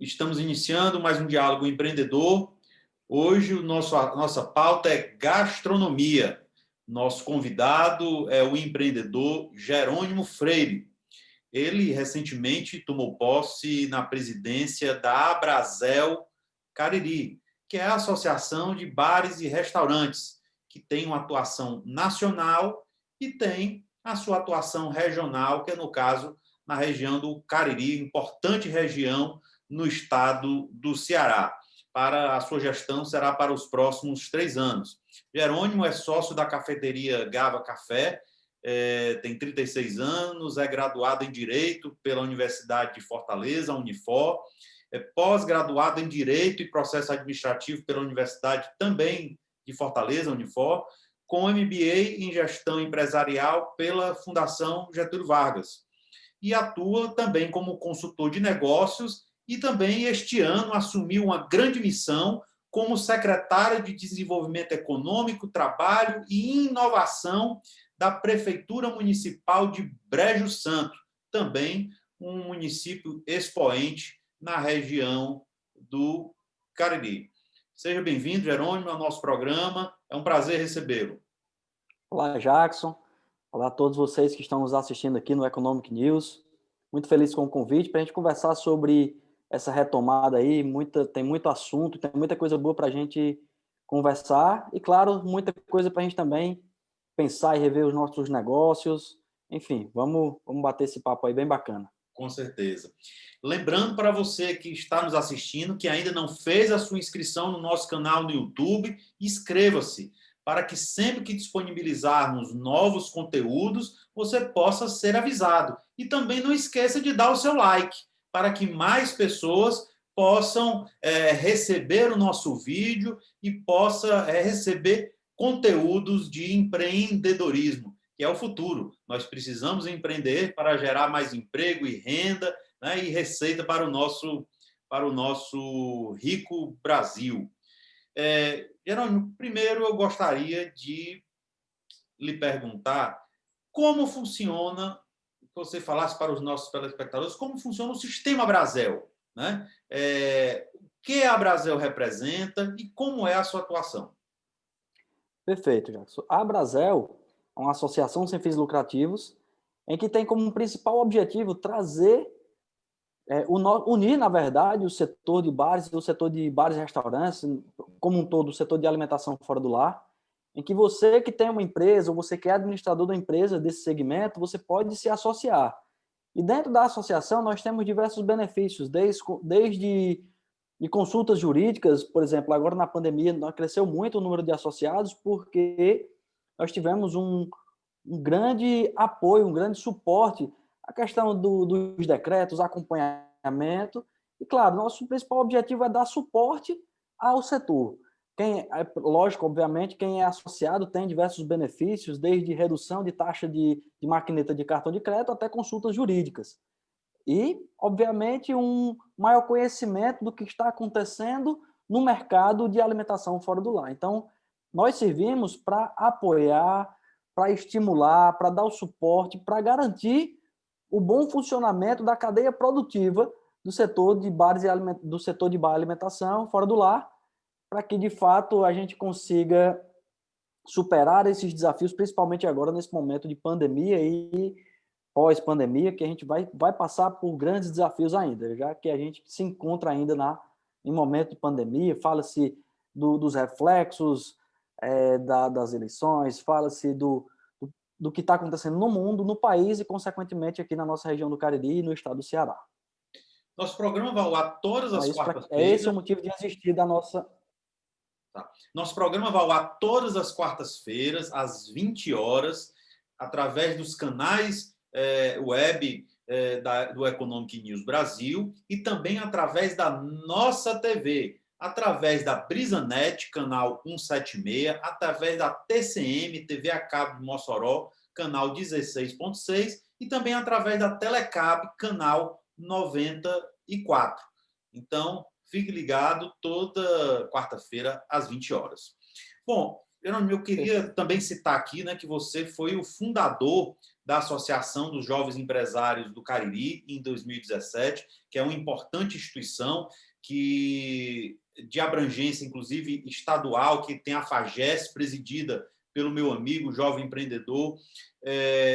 Estamos iniciando mais um Diálogo Empreendedor. Hoje a nossa pauta é gastronomia. Nosso convidado é o empreendedor Jerônimo Freire. Ele recentemente tomou posse na presidência da Abrazel Cariri, que é a Associação de Bares e Restaurantes, que tem uma atuação nacional e tem a sua atuação regional, que é, no caso, na região do Cariri, importante região no estado do Ceará. A sua gestão será para os próximos 3 anos. Jerônimo é sócio da cafeteria Gava Café, tem 36 anos, é graduado em Direito pela Universidade de Fortaleza, Unifor, é pós-graduado em Direito e Processo Administrativo pela Universidade também de Fortaleza, Unifor, com MBA em Gestão Empresarial pela Fundação Getúlio Vargas. E atua também como consultor de negócios e também este ano assumiu uma grande missão como secretário de Desenvolvimento Econômico, Trabalho e Inovação da Prefeitura Municipal de Brejo Santo, também um município expoente na região do Cariri. Seja bem-vindo, Jerônimo, ao nosso programa. É um prazer recebê-lo. Olá, Jackson. Olá a todos vocês que estão nos assistindo aqui no Economic News. Muito feliz com o convite para a gente conversar sobre essa retomada aí. Tem muito assunto, tem muita coisa boa para a gente conversar e, claro, muita coisa para a gente também pensar e rever os nossos negócios. Enfim, vamos bater esse papo aí bem bacana. Com certeza. Lembrando para você que está nos assistindo, que ainda não fez a sua inscrição no nosso canal no YouTube, inscreva-se, para que sempre que disponibilizarmos novos conteúdos, você possa ser avisado. E também não esqueça de dar o seu like, para que mais pessoas possam receber o nosso vídeo e possa receber conteúdos de empreendedorismo, que é o futuro. Nós precisamos empreender para gerar mais emprego e renda, né, e receita para o nosso rico Brasil. Jerônimo, primeiro eu gostaria de lhe perguntar como funciona, que você falasse para os nossos telespectadores, como funciona o sistema Abrazel, né? O que a Abrazel representa e como é a sua atuação? Perfeito, Jackson. A Abrazel é uma associação sem fins lucrativos em que tem como principal objetivo trazer, unir, na verdade, o setor de bares e restaurantes, como um todo, o setor de alimentação fora do lar, em que você que tem uma empresa ou você que é administrador da empresa desse segmento, você pode se associar. E dentro da associação nós temos diversos benefícios, desde de consultas jurídicas, por exemplo, agora na pandemia cresceu muito o número de associados porque nós tivemos um grande apoio, um grande suporte à questão dos decretos, acompanhamento. E, claro, nosso principal objetivo é dar suporte ao setor. Lógico, obviamente, quem é associado tem diversos benefícios, desde redução de taxa de maquineta de cartão de crédito até consultas jurídicas. E, obviamente, um maior conhecimento do que está acontecendo no mercado de alimentação fora do lar. Então, nós servimos para apoiar, para estimular, para dar o suporte, para garantir o bom funcionamento da cadeia produtiva do setor de bares e do setor de bar e alimentação fora do lar, para que, de fato, a gente consiga superar esses desafios, principalmente agora nesse momento de pandemia e pós-pandemia, que a gente vai passar por grandes desafios ainda, já que a gente se encontra ainda em momento de pandemia, fala-se dos reflexos das eleições, fala-se do que está acontecendo no mundo, no país e, consequentemente, aqui na nossa região do Cariri e no estado do Ceará. Nosso programa vai ao ar todas as quartas-feiras. Esse é o motivo de existir da nossa... Tá. Nosso programa vai ao ar todas as quartas-feiras, às 20 horas, através dos canais web do Economic News Brasil e também através da nossa TV, através da BrisaNet, canal 176, através da TCM, TV a cabo de Mossoró, canal 16.6 e também através da Telecab, canal 94. Então, fique ligado toda quarta-feira às 20 horas. Bom, eu queria também citar aqui, né, que você foi o fundador da Associação dos Jovens Empresários do Cariri, em 2017, que é uma importante instituição de abrangência, inclusive, estadual, que tem a FAGES, presidida pelo meu amigo, jovem empreendedor,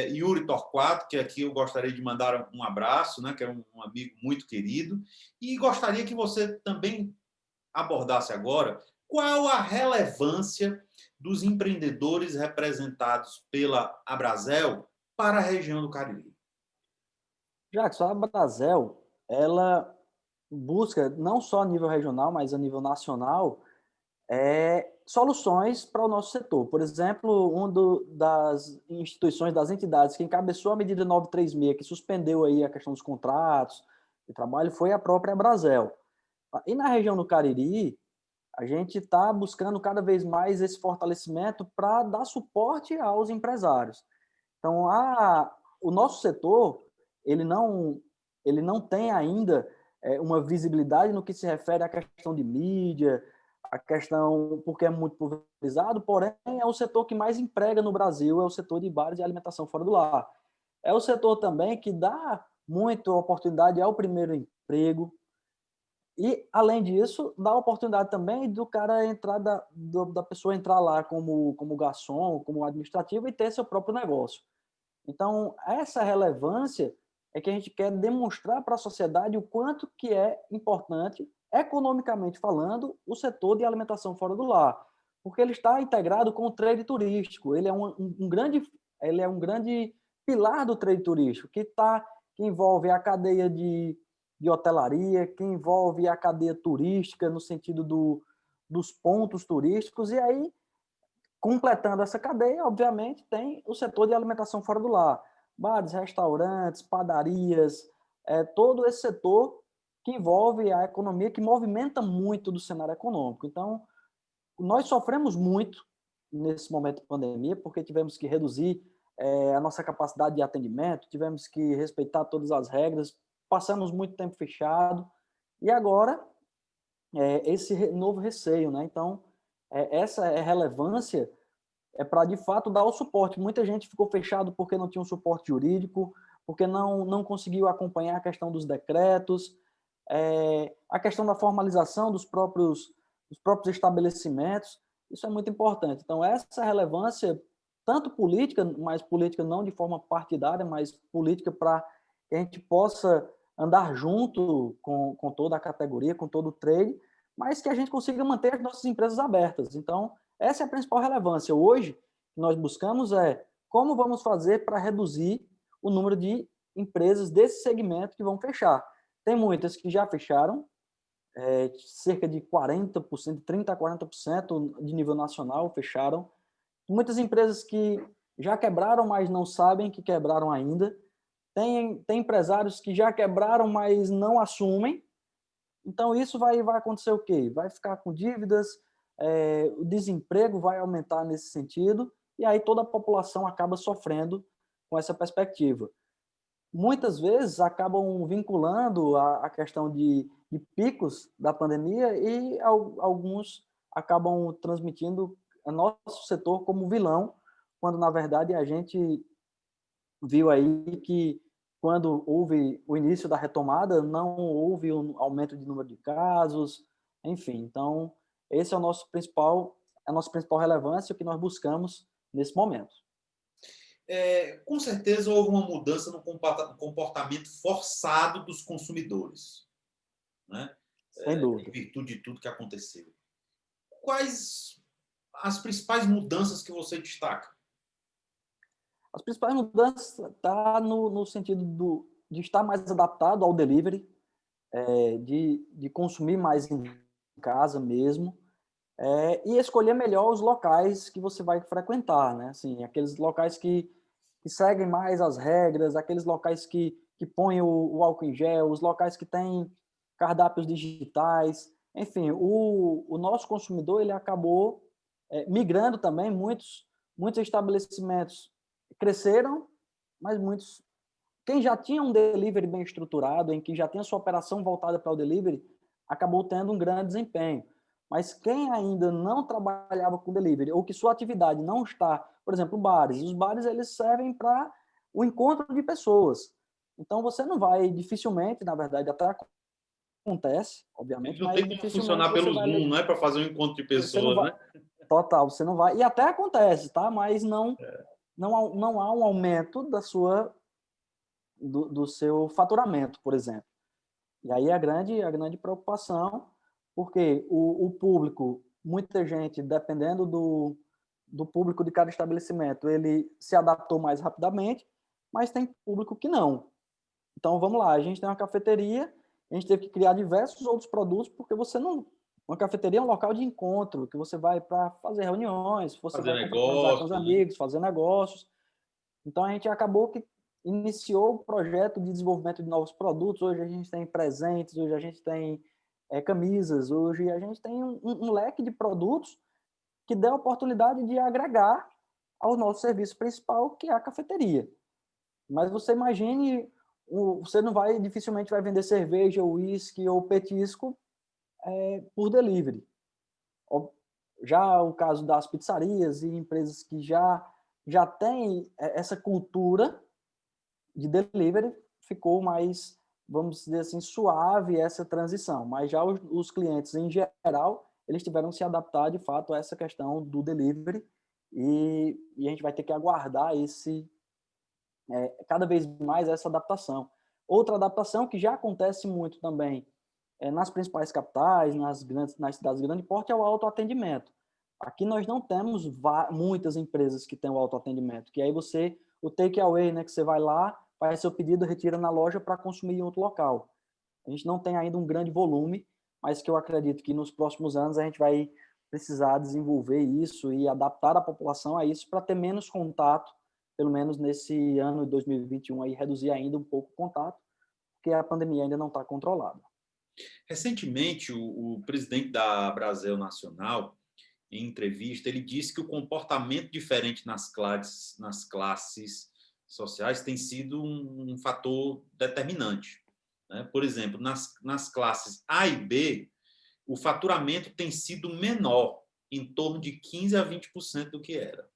Yuri Torquato, que aqui eu gostaria de mandar um abraço, né, que é um amigo muito querido, e gostaria que você também abordasse agora qual a relevância dos empreendedores representados pela Abrazel para a região do Cariri. Jackson, a Abrazel, ela busca, não só a nível regional, mas a nível nacional, soluções para o nosso setor. Por exemplo, das instituições, das entidades que encabeçou a medida 936, que suspendeu aí a questão dos contratos de trabalho, foi a própria Abrazel. E na região do Cariri, a gente está buscando cada vez mais esse fortalecimento para dar suporte aos empresários. Então, o nosso setor, ele não tem ainda uma visibilidade no que se refere à questão de mídia, a questão, porque é muito pulverizado, porém é o setor que mais emprega no Brasil, é o setor de bares e alimentação fora do lar. É o setor também que dá muita oportunidade ao primeiro emprego, e, além disso, dá a oportunidade também do cara entrar, da pessoa entrar lá como garçom, como administrativo e ter seu próprio negócio. Então, essa relevância é que a gente quer demonstrar para a sociedade o quanto que é importante, economicamente falando, o setor de alimentação fora do lar, porque ele está integrado com o trade turístico. Ele é um grande pilar do trade turístico, que envolve a cadeia de hotelaria, que envolve a cadeia turística no sentido dos pontos turísticos, e aí, completando essa cadeia, obviamente, tem o setor de alimentação fora do lar. Bares, restaurantes, padarias, todo esse setor que envolve a economia, que movimenta muito do cenário econômico. Então, nós sofremos muito nesse momento de pandemia, porque tivemos que reduzir a nossa capacidade de atendimento, tivemos que respeitar todas as regras, passamos muito tempo fechado, e agora esse novo receio, né? Então, essa relevância para, de fato, dar o suporte. Muita gente ficou fechado porque não tinha um suporte jurídico, porque não conseguiu acompanhar a questão dos decretos, a questão da formalização dos próprios estabelecimentos. Isso é muito importante. Então, essa relevância, tanto política, mas política não de forma partidária, mas política para que a gente possa andar junto com toda a categoria, com todo o trade, mas que a gente consiga manter as nossas empresas abertas. Então, essa é a principal relevância. Hoje, o que nós buscamos como vamos fazer para reduzir o número de empresas desse segmento que vão fechar. Tem muitas que já fecharam, cerca de 40%, 30% a 40% de nível nacional fecharam. Muitas empresas que já quebraram, mas não sabem que quebraram ainda. Tem empresários que já quebraram, mas não assumem. Então, isso vai acontecer o quê? Vai ficar com dívidas, o desemprego vai aumentar nesse sentido, e aí toda a população acaba sofrendo com essa perspectiva. Muitas vezes acabam vinculando a questão de picos da pandemia e alguns acabam transmitindo o nosso setor como vilão, quando, na verdade, a gente viu aí que, quando houve o início da retomada, não houve um aumento de número de casos, enfim. Então, esse é a nossa principal relevância, o que nós buscamos nesse momento. Com certeza houve uma mudança no comportamento forçado dos consumidores, né? Sem dúvida. Em virtude de tudo que aconteceu. Quais as principais mudanças que você destaca? As principais mudanças estão no sentido de estar mais adaptado ao delivery, de consumir mais em casa mesmo, e escolher melhor os locais que você vai frequentar, né? Assim, aqueles locais que seguem mais as regras, aqueles locais que põem o álcool em gel, os locais que têm cardápios digitais. Enfim, o nosso consumidor ele acabou migrando também. Muitos estabelecimentos cresceram, mas muitos... Quem já tinha um delivery bem estruturado, em que já tinha sua operação voltada para o delivery, acabou tendo um grande desempenho. Mas quem ainda não trabalhava com delivery, ou que sua atividade não está, por exemplo, bares. Os bares eles servem para o encontro de pessoas. Então, você não vai, dificilmente, na verdade, até acontece, obviamente, Não tem mas como dificilmente funcionar você pelo vai... Zoom, não é para fazer um encontro de Você não pessoas, vai... né? Total, você não vai... E até acontece, tá? Mas não há um aumento do seu faturamento, por exemplo. E aí a grande preocupação, porque o público, muita gente, dependendo do público de cada estabelecimento, ele se adaptou mais rapidamente, mas tem público que não. Então, vamos lá, a gente tem uma cafeteria, a gente teve que criar diversos outros produtos, porque você não... Uma cafeteria é um local de encontro, que você vai para fazer reuniões, você Fazer vai confraternizar com negócio, os né? amigos, fazer negócios. Então, a gente acabou que iniciou o projeto de desenvolvimento de novos produtos. Hoje a gente tem presentes, hoje a gente tem camisas, hoje a gente tem um leque de produtos que dá a oportunidade de agregar ao nosso serviço principal, que é a cafeteria. Mas você imagine, você não vai, dificilmente vai vender cerveja, uísque ou petisco por delivery. Já o caso das pizzarias e empresas que já têm essa cultura de delivery, ficou mais, vamos dizer assim, suave essa transição. Mas já os clientes, em geral, eles tiveram que se adaptar, de fato, a essa questão do delivery e a gente vai ter que aguardar cada vez mais essa adaptação. Outra adaptação que já acontece muito também nas principais capitais, nas cidades de grande porte, é o autoatendimento. Aqui nós não temos muitas empresas que têm o autoatendimento, que aí o takeaway, né, que você vai lá, faz seu pedido, retira na loja para consumir em outro local. A gente não tem ainda um grande volume, mas que eu acredito que nos próximos anos a gente vai precisar desenvolver isso e adaptar a população a isso para ter menos contato, pelo menos nesse ano de 2021, aí, reduzir ainda um pouco o contato, porque a pandemia ainda não está controlada. Recentemente, o presidente da Brasel Nacional, em entrevista, ele disse que o comportamento diferente nas classes sociais tem sido um fator determinante, né? Por exemplo, nas classes A e B, o faturamento tem sido menor, em torno de 15% a 20% do que era.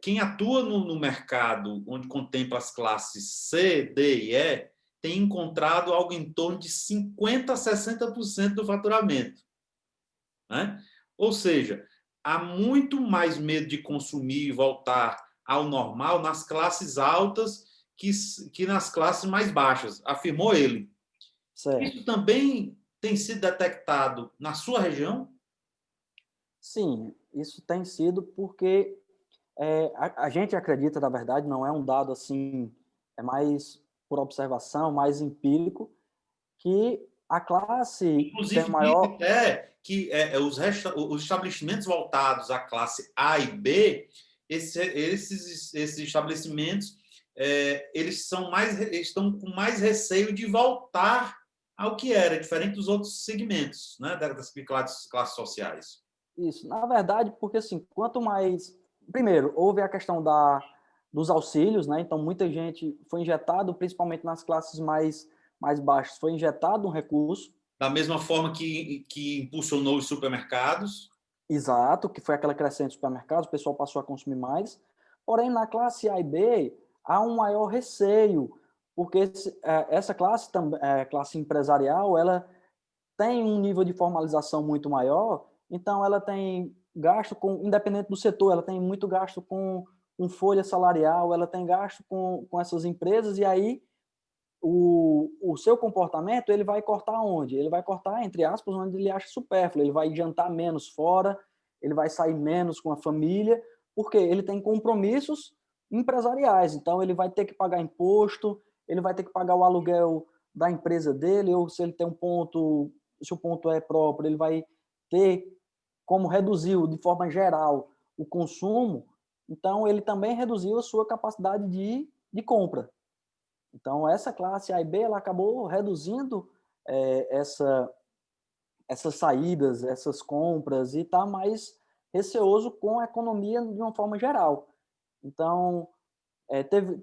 Quem atua no mercado onde contempla as classes C, D e E, tem encontrado algo em torno de 50% a 60% do faturamento, né? Ou seja, há muito mais medo de consumir e voltar ao normal nas classes altas que nas classes mais baixas, afirmou ele. Certo. Isso também tem sido detectado na sua região? Sim, isso tem sido porque a gente acredita, na verdade, não é um dado assim, é mais por observação, mais empírico, que a classe que tem Inclusive, diz maior... até que os estabelecimentos voltados à classe A e B, esses estabelecimentos, eles estão com mais receio de voltar ao que era, diferente dos outros segmentos, né, das classes sociais. Isso, na verdade, porque assim, quanto mais... Primeiro, houve a questão dos auxílios, né? Então, muita gente foi injetado, principalmente nas classes mais baixas, foi injetado um recurso. Da mesma forma que impulsionou os supermercados. Exato, que foi aquela crescente dos supermercados, o pessoal passou a consumir mais. Porém, na classe A e B, há um maior receio, porque essa classe, classe empresarial, ela tem um nível de formalização muito maior, então ela tem gasto com, independente do setor, ela tem muito gasto com folha salarial, ela tem gasto com essas empresas, e aí o seu comportamento, ele vai cortar onde? Ele vai cortar, entre aspas, onde ele acha supérfluo, ele vai jantar menos fora, ele vai sair menos com a família, porque ele tem compromissos empresariais, então ele vai ter que pagar imposto, ele vai ter que pagar o aluguel da empresa dele, ou se ele tem um ponto, se o ponto é próprio, ele vai ter como reduzir de forma geral o consumo, então ele também reduziu a sua capacidade de compra. Então, essa classe A e B, ela acabou reduzindo essas saídas, essas compras, e está mais receoso com a economia de uma forma geral. Então,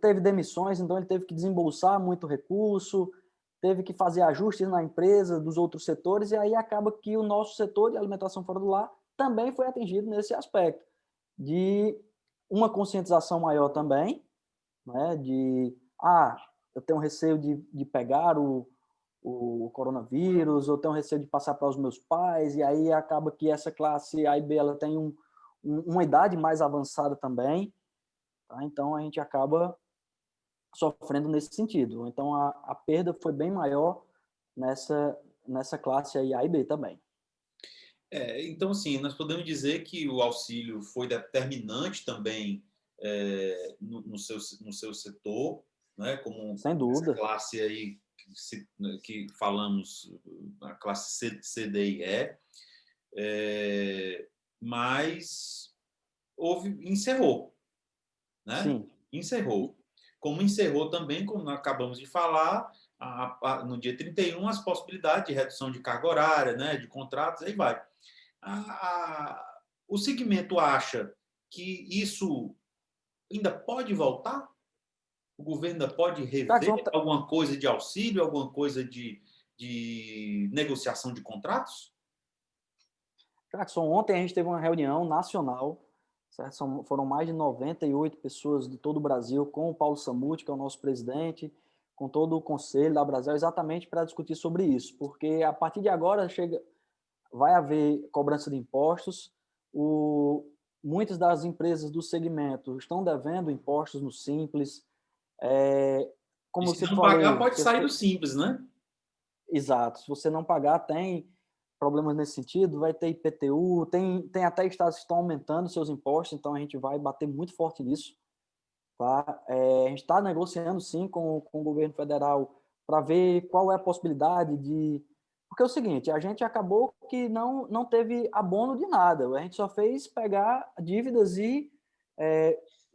teve demissões, então ele teve que desembolsar muito recurso, teve que fazer ajustes na empresa dos outros setores, e aí acaba que o nosso setor de alimentação fora do lar também foi atingido nesse aspecto, de uma conscientização maior também, né, eu tenho receio de pegar o coronavírus, eu tenho receio de passar para os meus pais, e aí acaba que essa classe A e B ela tem uma idade mais avançada também, tá? Então a gente acaba sofrendo nesse sentido. Então a perda foi bem maior nessa classe aí A e B também. Então, assim, nós podemos dizer que o auxílio foi determinante também no seu setor, né? Como Sem essa dúvida. classe aí que falamos, a classe C, D e E, mas encerrou, né? Sim. Encerrou. Como encerrou também, como nós acabamos de falar, no dia 31, as possibilidades de redução de carga horária, né? De contratos, aí vai. O segmento acha que isso ainda pode voltar? O governo ainda pode rever Jackson, alguma coisa de auxílio, alguma coisa de negociação de contratos? ontem a gente teve uma reunião nacional, certo? Foram mais de 98 pessoas de todo o Brasil, com o Paulo Sammuti, que é o nosso presidente, com todo o conselho da Brasil, exatamente para discutir sobre isso, porque a partir de agora vai haver cobrança de impostos, muitas das empresas do segmento estão devendo impostos no Simples, E como se você não pagar, falou, pode sair do Simples, né? exato, se você não pagar, tem problemas nesse sentido, vai ter IPTU, tem até estados que estão aumentando seus impostos, então a gente vai bater muito forte nisso. Tá? A gente está negociando, sim, com o governo federal para ver qual é a possibilidade de... Porque é o seguinte, a gente acabou que não teve abono de nada, a gente só fez pegar dívidas e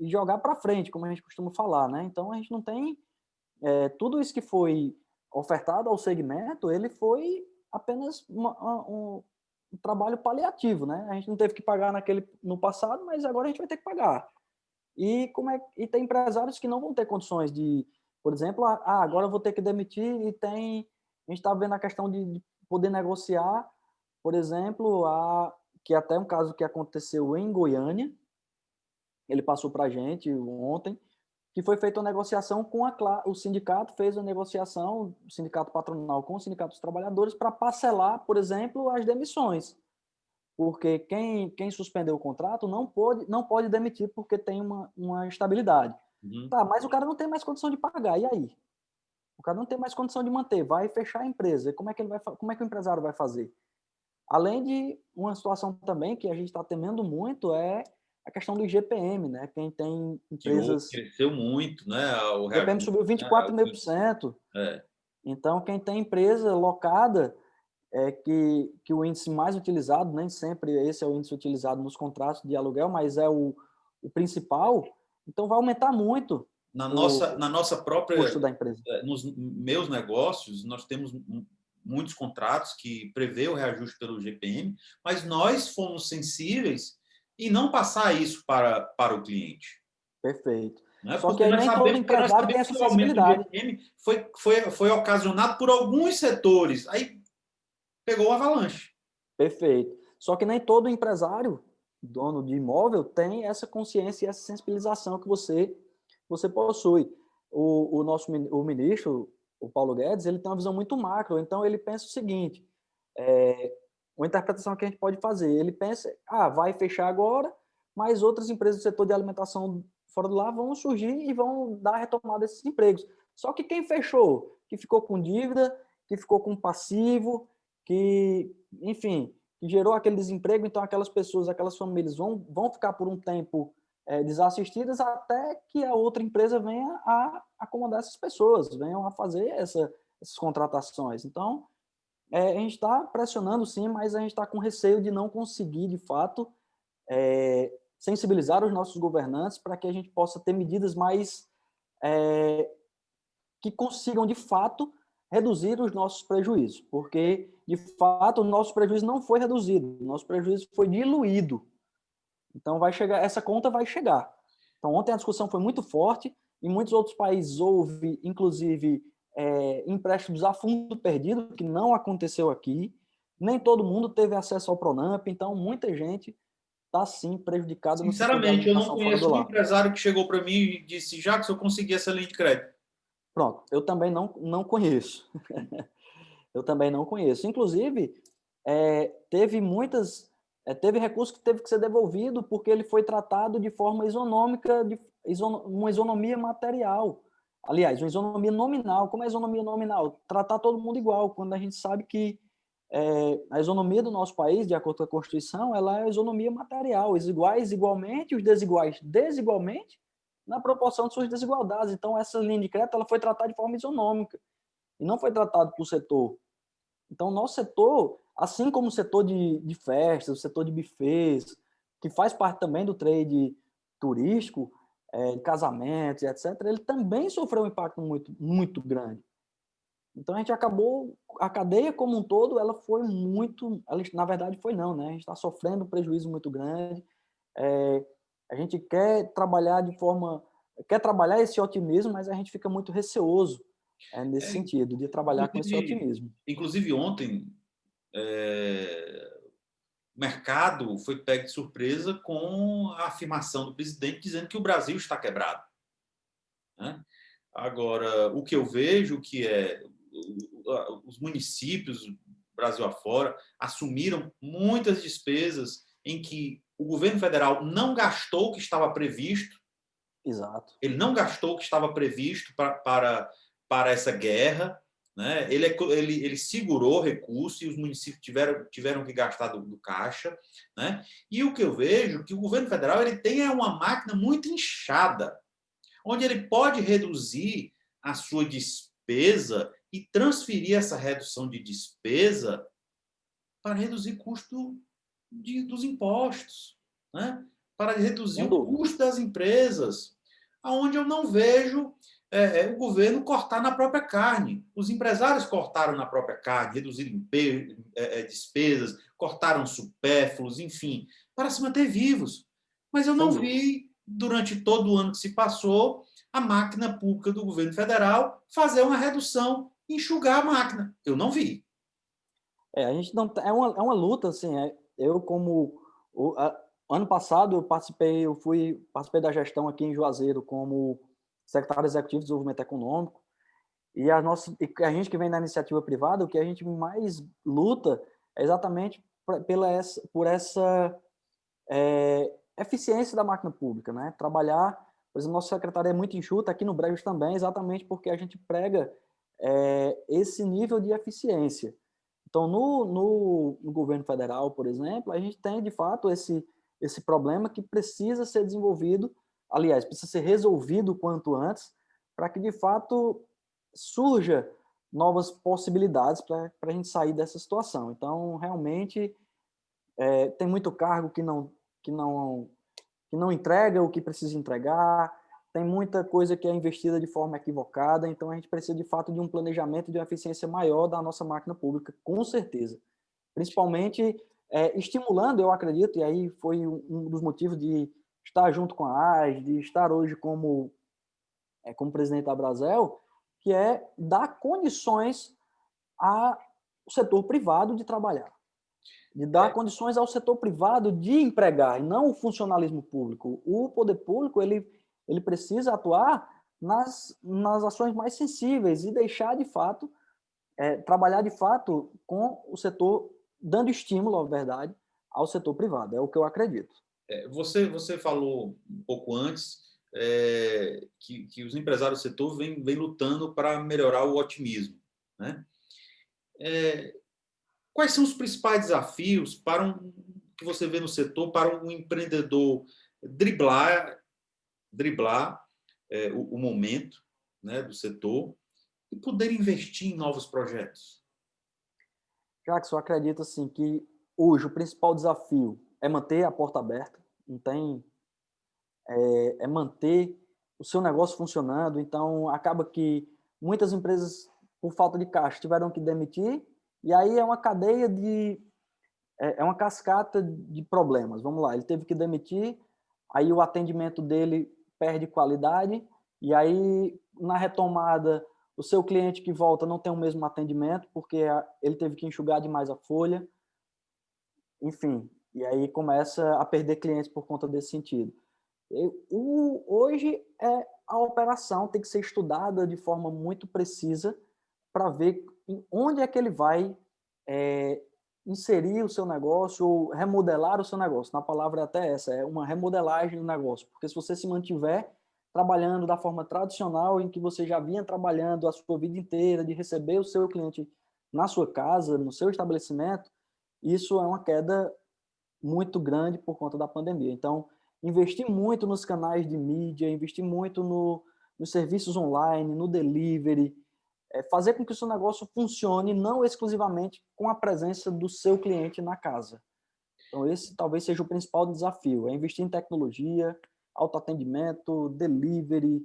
jogar para frente, como a gente costuma falar, né? Então a gente não tem... tudo isso que foi ofertado ao segmento, ele foi apenas um trabalho paliativo, né? A gente não teve que pagar no passado, mas agora a gente vai ter que pagar. E tem empresários que não vão ter condições de, por exemplo, agora eu vou ter que demitir a gente está vendo a questão de poder negociar, por exemplo, que até um caso que aconteceu em Goiânia, ele passou para a gente ontem, que foi feita uma negociação o sindicato fez uma negociação, o sindicato patronal com o sindicato dos trabalhadores para parcelar, por exemplo, as demissões. Porque quem suspendeu o contrato não pode demitir porque tem uma estabilidade. Uhum. Tá, mas o cara não tem mais condição de pagar, e aí? O cara não tem mais condição de manter, vai fechar a empresa. E como é que o empresário vai fazer? Além de uma situação também que a gente está temendo muito é a questão do IGPM, né? Quem tem empresas... Cresceu muito, né? O O IGPM reajuste, subiu né? 24,5%. É. Então, quem tem empresa locada, que o índice mais utilizado, nem sempre esse é o índice utilizado nos contratos de aluguel, mas é o principal, então vai aumentar muito Na nossa o custo própria, da empresa. nos meus negócios, nós temos muitos contratos que prevê o reajuste pelo GPM, mas nós fomos sensíveis e não passar isso para o cliente. Perfeito. Né? Só que aí nem todo Porque nós empresário tem sabemos essa que o aumento do sensibilidade. GPM foi ocasionado por alguns setores. Aí pegou o avalanche. Perfeito. Só que nem todo empresário, dono de imóvel, tem essa consciência e essa sensibilização que você possui. O ministro, o Paulo Guedes, ele tem uma visão muito macro, então ele pensa o seguinte, uma interpretação que a gente pode fazer, ele pensa, vai fechar agora, mas outras empresas do setor de alimentação fora de lá vão surgir e vão dar retomada desses empregos. Só que quem fechou, que ficou com dívida, que ficou com passivo, enfim, que gerou aquele desemprego, então aquelas pessoas, aquelas famílias vão ficar por um tempo desassistidas até que a outra empresa venha a acomodar essas pessoas, venham a fazer essas contratações. Então, a gente está pressionando sim, mas a gente está com receio de não conseguir, de fato, sensibilizar os nossos governantes para que a gente possa ter medidas mais que consigam, de fato, reduzir os nossos prejuízos, porque, de fato, o nosso prejuízo não foi reduzido, o nosso prejuízo foi diluído. Então, essa conta vai chegar. Então, ontem a discussão foi muito forte, em muitos outros países houve, inclusive, empréstimos a fundo perdido, que não aconteceu aqui, nem todo mundo teve acesso ao Pronamp, então muita gente está sim prejudicado no setor de Sinceramente, eu não alimentação fora do conheço um lar. empresário que chegou para mim e disse, Jackson, eu consegui essa linha de crédito. Pronto, eu também não conheço. Eu também não conheço. Inclusive, teve recurso que teve que ser devolvido porque ele foi tratado de forma isonômica, uma isonomia material. Aliás, uma isonomia nominal. Como é a isonomia nominal? Tratar todo mundo igual, quando a gente sabe que a isonomia do nosso país, de acordo com a Constituição, ela é a isonomia material. Os iguais igualmente, os desiguais desigualmente, na proporção de suas desigualdades. Então, essa linha de crédito ela foi tratada de forma isonômica e não foi tratado por setor. Então, o nosso setor, assim como o setor de festas, o setor de buffets, que faz parte também do trade turístico, de casamentos, etc., ele também sofreu um impacto muito, muito grande. Então, a gente acabou, a cadeia como um todo, ela foi muito, ela, na verdade foi não, né? A gente está sofrendo um prejuízo muito grande, a gente quer trabalhar esse otimismo, mas a gente fica muito receoso nesse É, sentido, de trabalhar com esse otimismo. inclusive ontem, o mercado foi pego de surpresa com a afirmação do presidente dizendo que o Brasil está quebrado, né? Agora, o que eu vejo que os municípios, Brasil afora, assumiram muitas despesas em que o governo federal não gastou o que estava previsto. Exato. Ele não gastou o que estava previsto para essa guerra, né? Ele segurou recursos e os municípios tiveram que gastar do caixa, né? E o que eu vejo é que o governo federal ele tem uma máquina muito inchada, onde ele pode reduzir a sua despesa e transferir essa redução de despesa para reduzir custo dos impostos, né? Para reduzir Sem o dúvida. custo das empresas, aonde eu não vejo o governo cortar na própria carne. Os empresários cortaram na própria carne, reduziram despesas, cortaram supérfluos, enfim, para se manter vivos. Mas eu Sem não dúvida. vi, durante todo o ano que se passou, a máquina pública do governo federal fazer uma redução, enxugar a máquina. Eu não vi. A gente não é uma luta assim. Eu como ano passado eu participei da gestão aqui em Juazeiro como secretário executivo de desenvolvimento econômico e a gente que vem da iniciativa privada, o que a gente mais luta é exatamente por essa eficiência da máquina pública, né? Trabalhar, por exemplo, nossa secretaria é muito enxuta, aqui no Brejo também, exatamente porque a gente prega esse nível de eficiência. Então, no governo federal, por exemplo, a gente tem, de fato, esse problema que precisa ser desenvolvido, aliás, precisa ser resolvido o quanto antes, para que, de fato, surja novas possibilidades para a gente sair dessa situação. Então, realmente, tem muito cargo que não, que não entrega o que precisa entregar, tem muita coisa que é investida de forma equivocada, então a gente precisa de fato de um planejamento de uma eficiência maior da nossa máquina pública, com certeza. Principalmente estimulando, eu acredito, e aí foi um dos motivos de estar junto com a AS, de estar hoje como presidente da Brasel, que é dar condições ao setor privado de trabalhar, de dar condições ao setor privado de empregar, e não o funcionalismo público. O poder público ele precisa atuar nas ações mais sensíveis e deixar, de fato, trabalhar, de fato, com o setor, dando estímulo, na verdade, ao setor privado. É o que eu acredito. Você falou um pouco antes que os empresários do setor vêm lutando para melhorar o otimismo, né? Quais são os principais desafios que você vê no setor para um empreendedor driblar o momento, né, do setor e poder investir em novos projetos? Jackson, eu acredito assim, que hoje o principal desafio é manter a porta aberta, não tem, manter o seu negócio funcionando. Então, acaba que muitas empresas, por falta de caixa, tiveram que demitir, e aí é uma cadeia é uma cascata de problemas. Vamos lá, ele teve que demitir, aí o atendimento dele perde qualidade, e aí na retomada o seu cliente que volta não tem o mesmo atendimento, porque ele teve que enxugar demais a folha. Enfim, E aí começa a perder clientes por conta desse sentido. Hoje a operação tem que ser estudada de forma muito precisa para ver onde é que ele vai inserir o seu negócio ou remodelar o seu negócio. Na palavra é até essa, é uma remodelagem do negócio. Porque se você se mantiver trabalhando da forma tradicional, em que você já vinha trabalhando a sua vida inteira, de receber o seu cliente na sua casa, no seu estabelecimento, isso é uma queda muito grande por conta da pandemia. Então, investir muito nos canais de mídia, investir muito nos serviços online, no delivery, fazer com que o seu negócio funcione não exclusivamente com a presença do seu cliente na casa. Então, esse talvez seja o principal desafio, é investir em tecnologia, autoatendimento, delivery,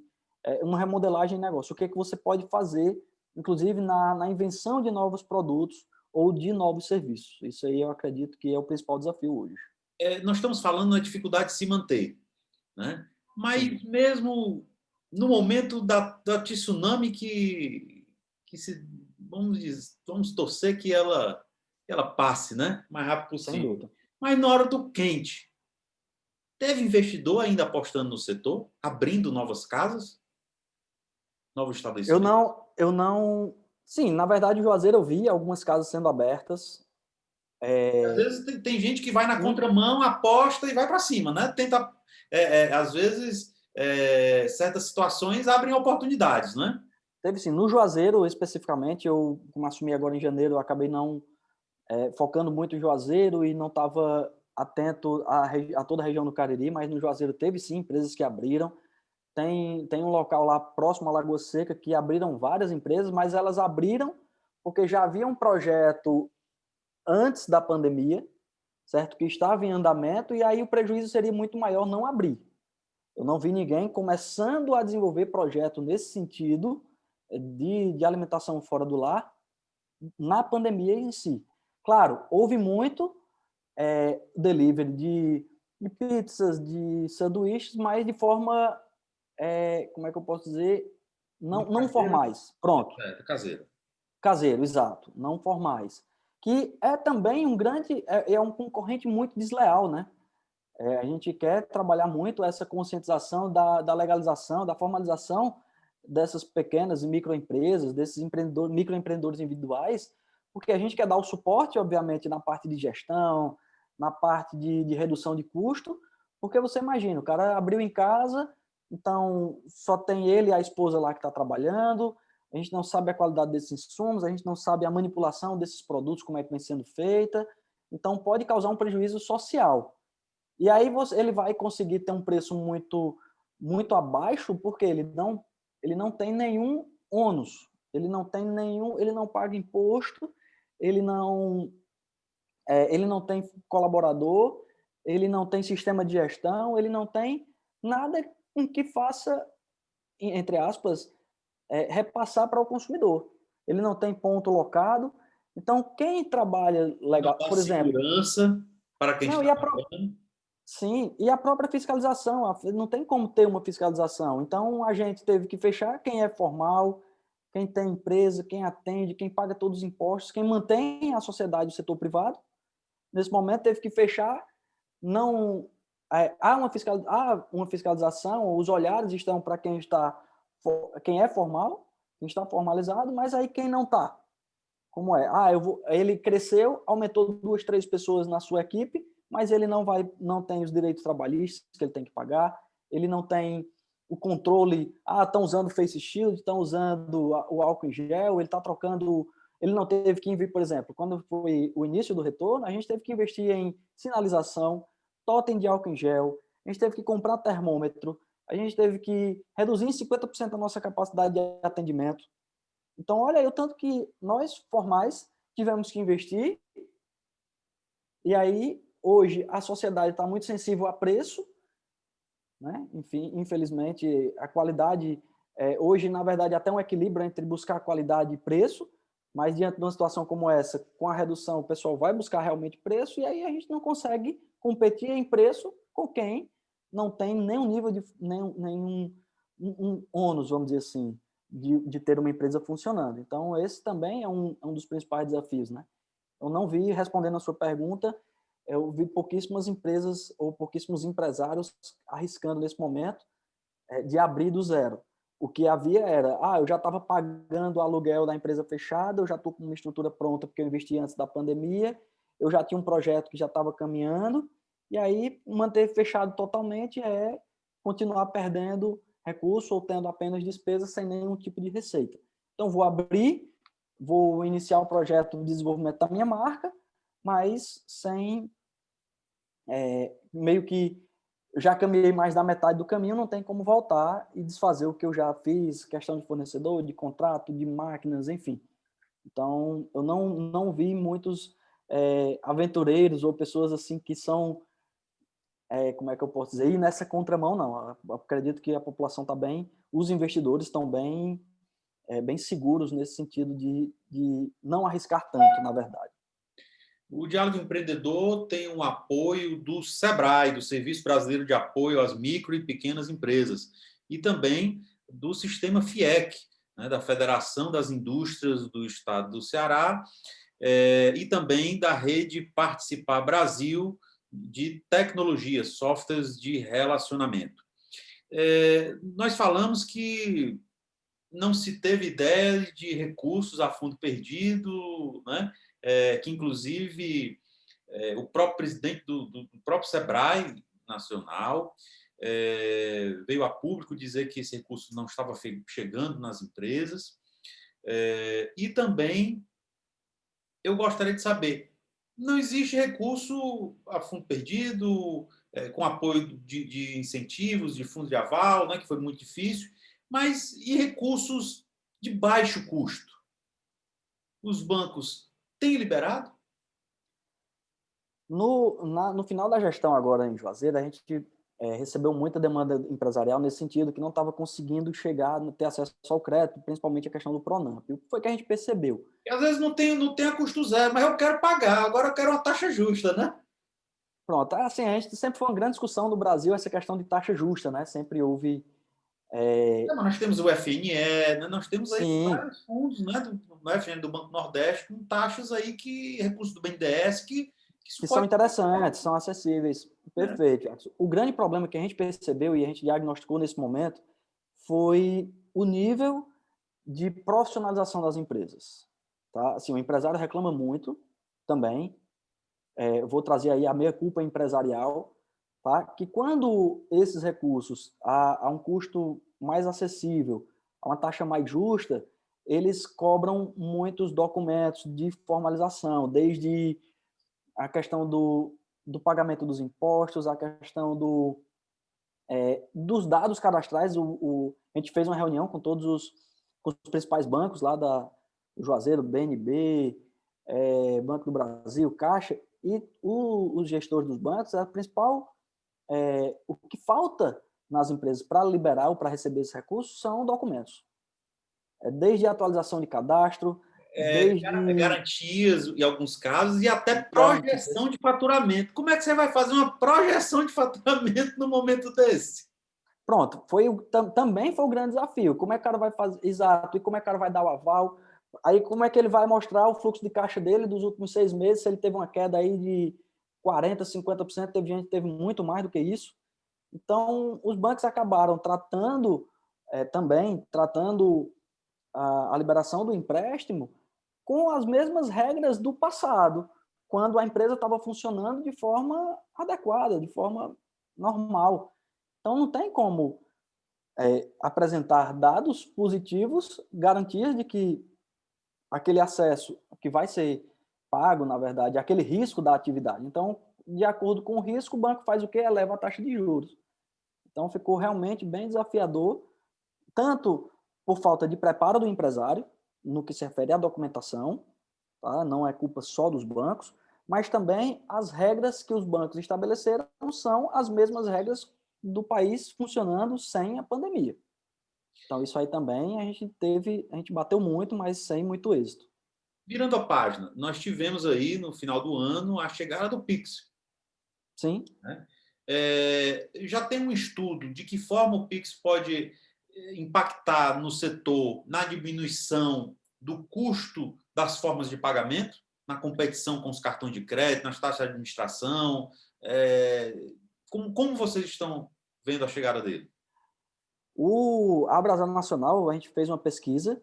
uma remodelagem de negócio. O que é que você pode fazer, inclusive na invenção de novos produtos ou de novos serviços. Isso aí eu acredito que é o principal desafio hoje. Nós estamos falando na dificuldade de se manter, né? Sim, Mas mesmo no momento da tsunami que se, vamos torcer que ela passe, né? O mais rápido sem possível. dúvida. Mas na hora do quente, teve investidor ainda apostando no setor, abrindo novas casas, novos estabelecimentos? Eu não, sim, na verdade, o Juazeiro eu vi algumas casas sendo abertas. Às vezes tem gente que vai na Em- contramão, aposta e vai para cima, né? Tenta, às vezes, certas situações abrem oportunidades, né? Teve sim, no Juazeiro especificamente, eu, como assumi agora em janeiro, eu acabei não focando muito em Juazeiro e não estava atento a toda a região do Cariri, mas no Juazeiro teve sim empresas que abriram. Tem um local lá próximo à Lagoa Seca que abriram várias empresas, mas elas abriram porque já havia um projeto antes da pandemia, certo? Que estava em andamento, e aí o prejuízo seria muito maior não abrir. Eu não vi ninguém começando a desenvolver projeto nesse sentido de alimentação fora do lar na pandemia em si. Claro, houve muito delivery de pizzas, de sanduíches, mas de forma, como é que eu posso dizer, não Caseiro. formais. Pronto, Caseiro. caseiro, exato, não formais. Que é também é um concorrente muito desleal, né? A gente quer trabalhar muito essa conscientização da legalização, da formalização dessas pequenas e microempresas, desses microempreendedores individuais, porque a gente quer dar o suporte, obviamente, na parte de gestão, na parte de redução de custo, porque você imagina, o cara abriu em casa, então só tem ele e a esposa lá que está trabalhando, a gente não sabe a qualidade desses insumos, a gente não sabe a manipulação desses produtos, como é que vem sendo feita, então pode causar um prejuízo social. E aí ele vai conseguir ter um preço muito abaixo, porque ele não tem nenhum ônus, ele não paga imposto, ele não, ele não tem colaborador, ele não tem sistema de gestão, ele não tem nada em que faça, entre aspas, repassar para o consumidor. Ele não tem ponto locado. Então, quem trabalha Não legal, dá por exemplo, segurança para quem não, está pagando. sim, e a própria fiscalização, não tem como ter uma fiscalização. Então, a gente teve que fechar quem é formal, quem tem empresa, quem atende, quem paga todos os impostos, quem mantém a sociedade, o setor privado. Nesse momento, teve que fechar. Não há uma fiscalização, os olhares estão para quem é formal, quem está formalizado, mas aí quem não está. Como é? Ele cresceu, aumentou 2, 3 pessoas na sua equipe, mas ele não tem os direitos trabalhistas que ele tem que pagar, ele não tem o controle, estão usando o face shield, estão usando o álcool em gel, ele está trocando, ele não teve que investir, por exemplo, quando foi o início do retorno, a gente teve que investir em sinalização, totem de álcool em gel, a gente teve que comprar termômetro, a gente teve que reduzir em 50% a nossa capacidade de atendimento. Então, olha aí o tanto que nós, formais, tivemos que investir, e aí, hoje, a sociedade está muito sensível a preço, né? Enfim, infelizmente, a qualidade, hoje, na verdade, até um equilíbrio entre buscar qualidade e preço, mas diante de uma situação como essa, com a redução, o pessoal vai buscar realmente preço, e aí a gente não consegue competir em preço com quem não tem nenhum nível nenhum ônus, vamos dizer assim, de ter uma empresa funcionando. Então, esse também é um dos principais desafios, né? Eu não vi, respondendo a sua pergunta, eu vi pouquíssimas empresas ou pouquíssimos empresários arriscando nesse momento de abrir do zero. O que havia era, eu já estava pagando o aluguel da empresa fechada, eu já estou com uma estrutura pronta porque eu investi antes da pandemia, eu já tinha um projeto que já estava caminhando, e aí manter fechado totalmente é continuar perdendo recurso ou tendo apenas despesas sem nenhum tipo de receita. Então, vou abrir, vou iniciar o projeto de desenvolvimento da minha marca, mas sem meio que já caminhei mais da metade do caminho, não tem como voltar e desfazer o que eu já fiz, questão de fornecedor, de contrato, de máquinas, enfim. Então, eu não vi muitos aventureiros ou pessoas assim que são, como é que eu posso dizer, ir nessa contramão, não. Eu acredito que a população está bem, os investidores estão bem, bem seguros nesse sentido de não arriscar tanto, na verdade. O Diálogo Empreendedor tem um apoio do SEBRAE, do Serviço Brasileiro de Apoio às Micro e Pequenas Empresas, e também do Sistema FIEC, né, da Federação das Indústrias do Estado do Ceará, e também da Rede Participar Brasil de Tecnologia, softwares de relacionamento. Nós falamos que não se teve ideia de recursos a fundo perdido, né? Que inclusive o próprio presidente do próprio SEBRAE Nacional veio a público dizer que esse recurso não estava chegando nas empresas. E também eu gostaria de saber, não existe recurso a fundo perdido, com apoio de incentivos, de fundo de aval, né, que foi muito difícil, mas e recursos de baixo custo? Os bancos têm liberado? No final da gestão agora em Juazeiro, a gente recebeu muita demanda empresarial nesse sentido, que não estava conseguindo chegar, ter acesso ao crédito, principalmente a questão do Pronamp. O que foi que a gente percebeu? E às vezes não tem a custo zero, mas eu quero pagar, agora eu quero uma taxa justa, né? Pronto, assim, a gente sempre foi uma grande discussão no Brasil essa questão de taxa justa, né? Sempre houve... Mas nós temos o FNE, né? Nós temos aí Sim, vários fundos, né? Do FNE, do Banco Nordeste, com taxas aí que, recursos do BNDES, que isso que são pode. interessantes, são acessíveis. Né? Perfeito, Jackson. O grande problema que a gente percebeu e a gente diagnosticou nesse momento foi o nível de profissionalização das empresas. Tá? Assim, o empresário reclama muito também. Eu vou trazer aí a meia-culpa empresarial, tá? Que quando esses recursos a um custo mais acessível, a uma taxa mais justa, eles cobram muitos documentos de formalização, desde a questão do pagamento dos impostos, a questão dos dados cadastrais. A gente fez uma reunião com todos com os principais bancos lá do Juazeiro, BNB, Banco do Brasil, Caixa, e os gestores dos bancos, a principal, o que falta nas empresas para liberar ou para receber esses recursos são documentos. Desde a atualização de cadastro, desde Garantias, em alguns casos, e até garantias. projeção de faturamento. Como é que você vai fazer uma projeção de faturamento no momento desse? Pronto, também foi o grande desafio. Como é que o cara vai fazer? Exato, e como é que o cara vai dar o aval? Aí, como é que ele vai mostrar o fluxo de caixa dele dos últimos 6 meses, se ele teve uma queda aí de 40%, 50%, teve gente que teve muito mais do que isso. Então, os bancos acabaram tratando a liberação do empréstimo com as mesmas regras do passado, quando a empresa estava funcionando de forma adequada, de forma normal. Então, não tem como apresentar dados positivos, garantias de que aquele acesso que vai ser pago, na verdade, aquele risco da atividade. Então, de acordo com o risco, o banco faz o quê? Eleva a taxa de juros. Então, ficou realmente bem desafiador, tanto por falta de preparo do empresário, no que se refere à documentação, tá? Não é culpa só dos bancos, mas também as regras que os bancos estabeleceram são as mesmas regras do país funcionando sem a pandemia. Então, isso aí também a gente bateu muito, mas sem muito êxito. Virando a página, nós tivemos aí, no final do ano, a chegada do Pix. Sim, Né? Já tem um estudo de que forma o Pix pode impactar no setor, na diminuição do custo das formas de pagamento? na competição com os cartões de crédito, nas taxas de administração? Como vocês estão vendo a chegada dele? A Abrazel Nacional, a gente fez uma pesquisa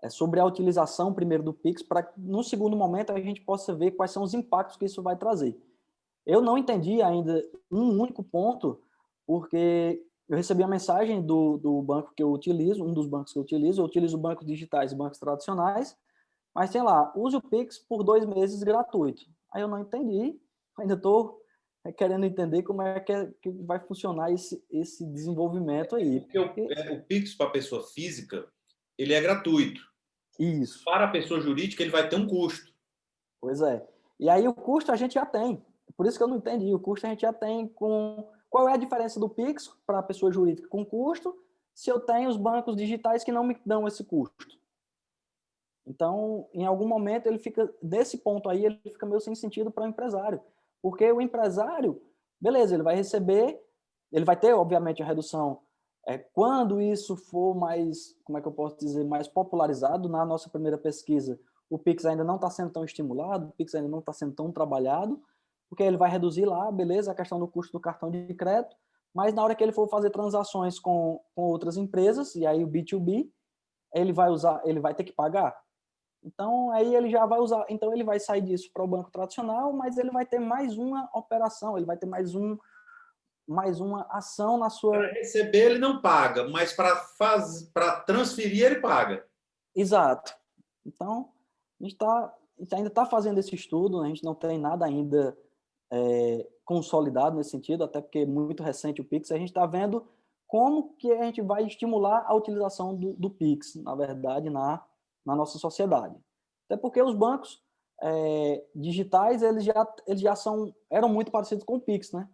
sobre a utilização primeiro do Pix, para no segundo momento a gente possa ver quais são os impactos que isso vai trazer. Eu não entendi ainda um único ponto, porque eu recebi a mensagem do banco que eu utilizo, um dos bancos que eu utilizo bancos digitais e bancos tradicionais, mas tem lá, use o Pix por 2 meses gratuito. Aí eu não entendi, ainda estou querendo entender como é que vai funcionar esse desenvolvimento aí. Porque o Pix para a pessoa física, ele é gratuito. Isso. Para a pessoa jurídica, ele vai ter um custo. Pois é. E aí o custo a gente já tem. Por isso que eu não entendi. O custo a gente já tem com... Qual é a diferença do Pix para a pessoa jurídica com custo, se eu tenho os bancos digitais que não me dão esse custo? Então, em algum momento, ele fica... Desse ponto aí, ele fica meio sem sentido para o empresário. Porque o empresário, beleza, ele vai receber... Ele vai ter, obviamente, a redução quando isso for mais, como é que eu posso dizer, mais popularizado. Na nossa primeira pesquisa, o Pix ainda não está sendo tão estimulado, o Pix ainda não está sendo tão trabalhado, porque ele vai reduzir lá, beleza, a questão do custo do cartão de crédito, mas na hora que ele for fazer transações com outras empresas, e aí o B2B, ele vai ter que pagar. Então, aí ele já vai usar, então ele vai sair disso para o banco tradicional, mas ele vai ter mais uma operação, ele vai ter mais uma ação na sua... Para receber, ele não paga, mas para transferir, ele paga. Exato. Então, a gente ainda está fazendo esse estudo, a gente não tem nada ainda consolidado nesse sentido, até porque é muito recente o Pix. A gente está vendo como que a gente vai estimular a utilização do Pix, na verdade, na nossa sociedade. Até porque os bancos digitais, eles já eram muito parecidos com o Pix, né?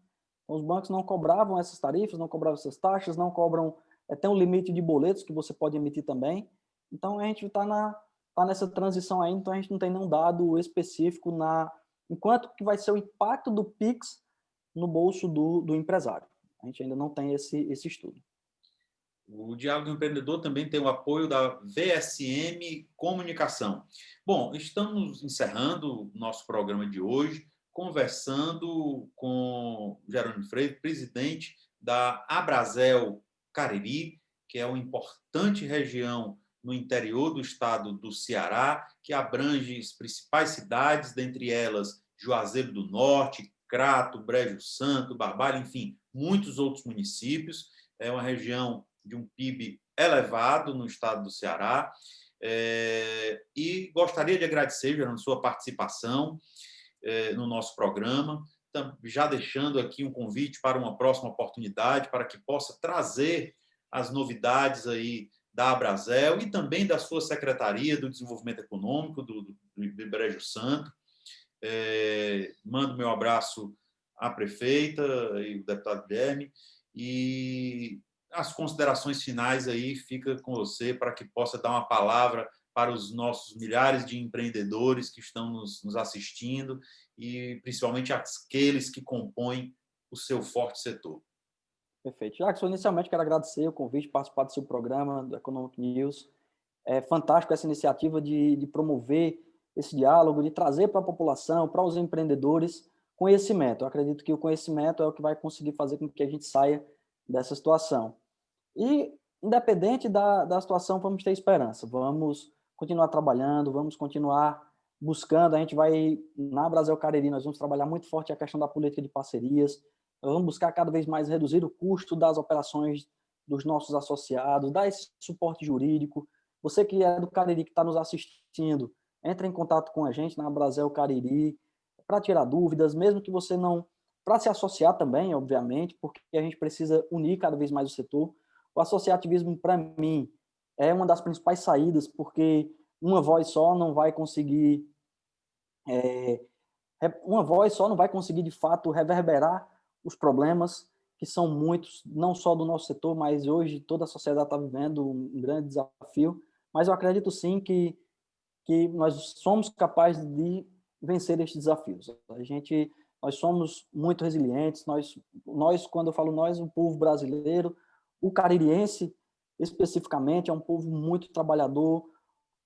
Os bancos não cobravam essas tarifas, não cobravam essas taxas, não cobram, tem um limite de boletos que você pode emitir também. Então, a gente está nessa transição aí, então a gente não tem nenhum dado específico enquanto que vai ser o impacto do Pix no bolso do empresário. A gente ainda não tem esse estudo. O Diálogo Empreendedor também tem o apoio da VSM Comunicação. Bom, estamos encerrando o nosso programa de hoje, conversando com Jerônimo Freire, presidente da Abrazel Cariri, que é uma importante região no interior do estado do Ceará, que abrange as principais cidades, dentre elas Juazeiro do Norte, Crato, Brejo Santo, Barbalha, enfim, muitos outros municípios. É uma região de um PIB elevado no estado do Ceará. E gostaria de agradecer, Gerando, sua participação no nosso programa, já deixando aqui um convite para uma próxima oportunidade, para que possa trazer as novidades aí da Abrazel e também da sua Secretaria do Desenvolvimento Econômico do Brejo Santo. Mando meu abraço à prefeita e o deputado Guilherme, e as considerações finais aí fica com você para que possa dar uma palavra para os nossos milhares de empreendedores que estão nos assistindo e principalmente aqueles que compõem o seu forte setor. Perfeito. Jackson, inicialmente quero agradecer o convite, participar do seu programa, do Economic News. É fantástico essa iniciativa de promover esse diálogo, de trazer para a população, para os empreendedores, conhecimento. Eu acredito que o conhecimento é o que vai conseguir fazer com que a gente saia dessa situação. E, independente da situação, vamos ter esperança. Vamos continuar trabalhando, vamos continuar buscando. A gente vai, na Abrazel Cariri, nós vamos trabalhar muito forte a questão da política de parcerias. Nós vamos buscar cada vez mais reduzir o custo das operações dos nossos associados, dar esse suporte jurídico. Você que é do Cariri, que está nos assistindo, entre em contato com a gente na Abrazel Cariri para tirar dúvidas, mesmo que você não... Para se associar também, obviamente, porque a gente precisa unir cada vez mais o setor. O associativismo, para mim, é uma das principais saídas, porque uma voz só não vai conseguir... uma voz só não vai conseguir, de fato, reverberar os problemas, que são muitos, não só do nosso setor, mas hoje toda a sociedade está vivendo um grande desafio. Mas eu acredito sim que nós somos capazes de vencer estes desafios. Nós somos muito resilientes, nós, quando eu falo nós, o povo brasileiro, o caririense especificamente, é um povo muito trabalhador,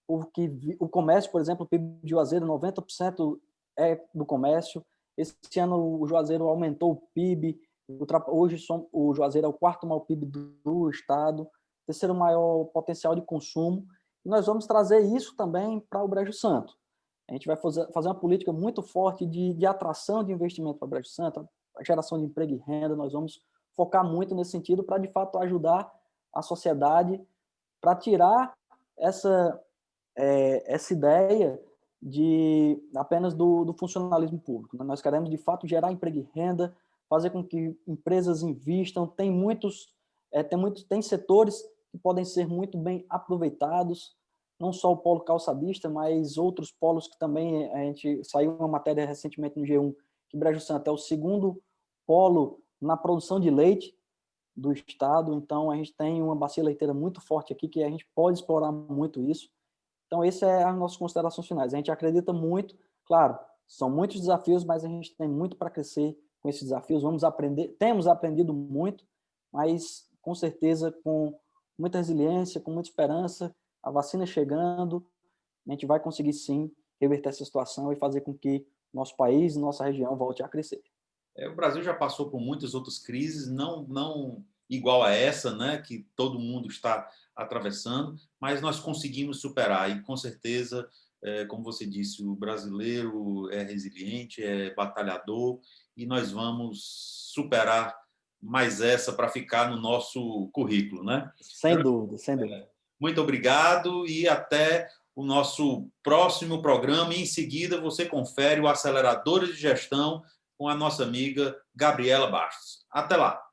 o comércio, por exemplo, o PIB de Juazeiro, 90% é do comércio. Esse ano o Juazeiro aumentou o PIB, hoje o Juazeiro é o quarto maior PIB do estado, terceiro maior potencial de consumo, e nós vamos trazer isso também para o Brejo Santo. A gente vai fazer uma política muito forte de atração de investimento para o Brejo Santo, a geração de emprego e renda. Nós vamos focar muito nesse sentido para, de fato, ajudar a sociedade para tirar essa ideia de apenas do funcionalismo público. Nós queremos, de fato, gerar emprego e renda, fazer com que empresas invistam. Tem setores que podem ser muito bem aproveitados, não só o polo calçadista, mas outros polos que também a gente saiu uma matéria recentemente no G1, que Brejo Santo é o segundo polo na produção de leite do estado. Então, a gente tem uma bacia leiteira muito forte aqui, que a gente pode explorar muito isso. Então, esse é as nossas considerações finais. A gente acredita muito, claro, são muitos desafios, mas a gente tem muito para crescer com esses desafios. Temos aprendido muito, mas com certeza com muita resiliência, com muita esperança, a vacina chegando, a gente vai conseguir sim reverter essa situação e fazer com que nosso país e nossa região volte a crescer. O Brasil já passou por muitas outras crises, não igual a essa, né, que todo mundo está atravessando, mas nós conseguimos superar e, com certeza, como você disse, o brasileiro é resiliente, é batalhador, e nós vamos superar mais essa para ficar no nosso currículo, né? Sem dúvida, sem dúvida. Muito obrigado e até o nosso próximo programa. E em seguida, você confere o Aceleradores de Gestão com a nossa amiga Gabriela Bastos. Até lá!